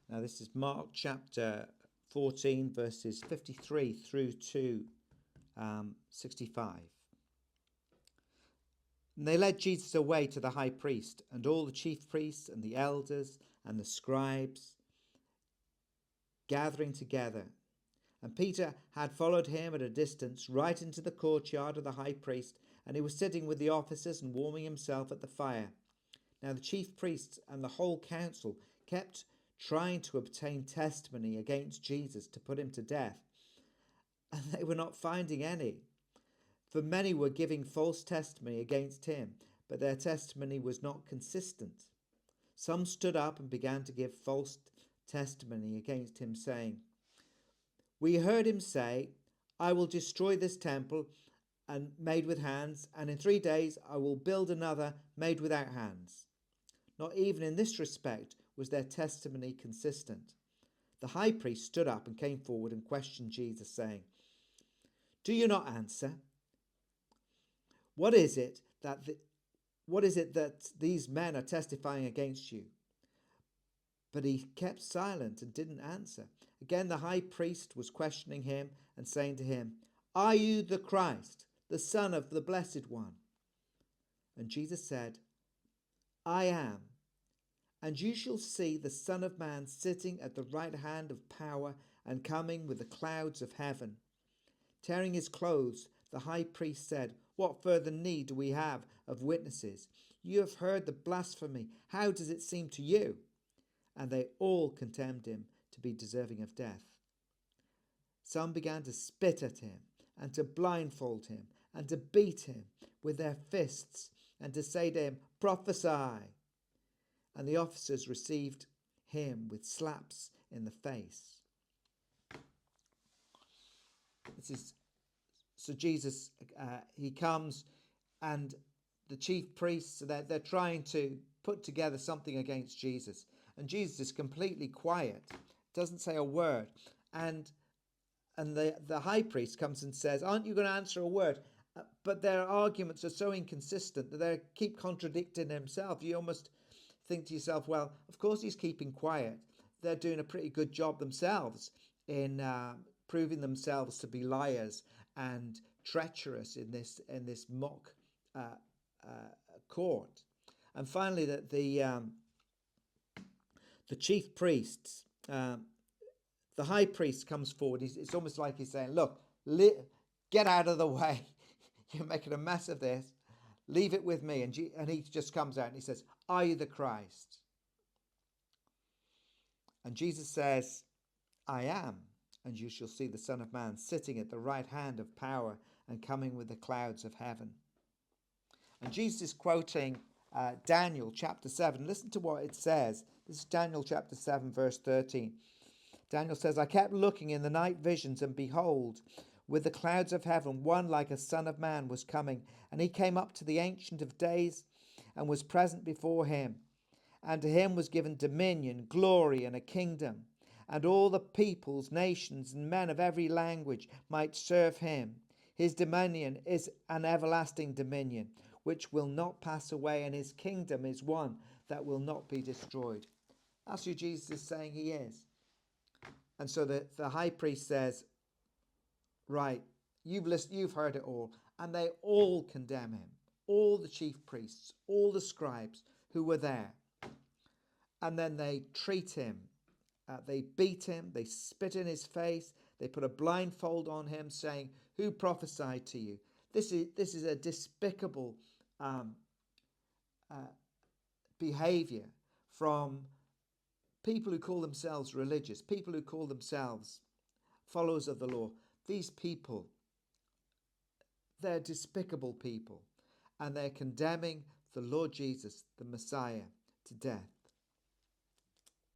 Now, this is Mark chapter 14, verses 53 through to 65. And they led Jesus away to the high priest, and all the chief priests and the elders and the scribes gathering together. And Peter had followed him at a distance right into the courtyard of the high priest, and he was sitting with the officers and warming himself at the fire. Now the chief priests and the whole council kept trying to obtain testimony against Jesus to put him to death, and they were not finding any. For many were giving false testimony against him, but their testimony was not consistent. Some stood up and began to give false testimony against him, saying, "We heard him say, 'I will destroy this temple and made with hands, and in 3 days I will build another made without hands.' Not even in this respect was their testimony consistent." The high priest stood up and came forward and questioned Jesus, saying, "Do you not answer? What is it that these men are testifying against you?" But he kept silent and didn't answer. Again, the high priest was questioning him and saying to him, "Are you the Christ, the Son of the Blessed One?" And Jesus said, "I am. And you shall see the Son of Man sitting at the right hand of power and coming with the clouds of heaven." Tearing his clothes, the high priest said, "What further need do we have of witnesses? You have heard the blasphemy. How does it seem to you?" And they all condemned him to be deserving of death. Some began to spit at him and to blindfold him and to beat him with their fists and to say to him, "Prophesy." And the officers received him with slaps in the face. So Jesus, he comes, and the chief priests, they're trying to put together something against Jesus. And Jesus is completely quiet, doesn't say a word. And the high priest comes and says, "Aren't you going to answer a word?" But their arguments are so inconsistent that they keep contradicting themselves. You almost think to yourself, well, of course he's keeping quiet. They're doing a pretty good job themselves in proving themselves to be liars and treacherous in this mock court. And finally, that the chief priests, the high priest comes forward. It's almost like he's saying, "Look, get out of the way. You're making a mess of this. Leave it with me." And he just comes out and he says, "Are you the Christ?" And Jesus says, "I am. And you shall see the Son of Man sitting at the right hand of power and coming with the clouds of heaven." And Jesus is quoting Daniel chapter 7. Listen to what it says. This is Daniel chapter 7, verse 13. Daniel says, "I kept looking in the night visions, and behold, with the clouds of heaven, one like a son of man was coming. And he came up to the Ancient of Days and was present before him. And to him was given dominion, glory, and a kingdom. And all the peoples, nations, and men of every language might serve him. His dominion is an everlasting dominion, which will not pass away, and his kingdom is one that will not be destroyed." That's who Jesus is saying he is. And so the high priest says, "Right, you've heard it all." And they all condemn him. All the chief priests, all the scribes who were there. And then they treat him. They beat him. They spit in his face. They put a blindfold on him, saying, "Who prophesied to you?" This is a despicable behavior from people who call themselves religious, people who call themselves followers of the law. These people, they're despicable people, and they're condemning the Lord Jesus, the Messiah, to death.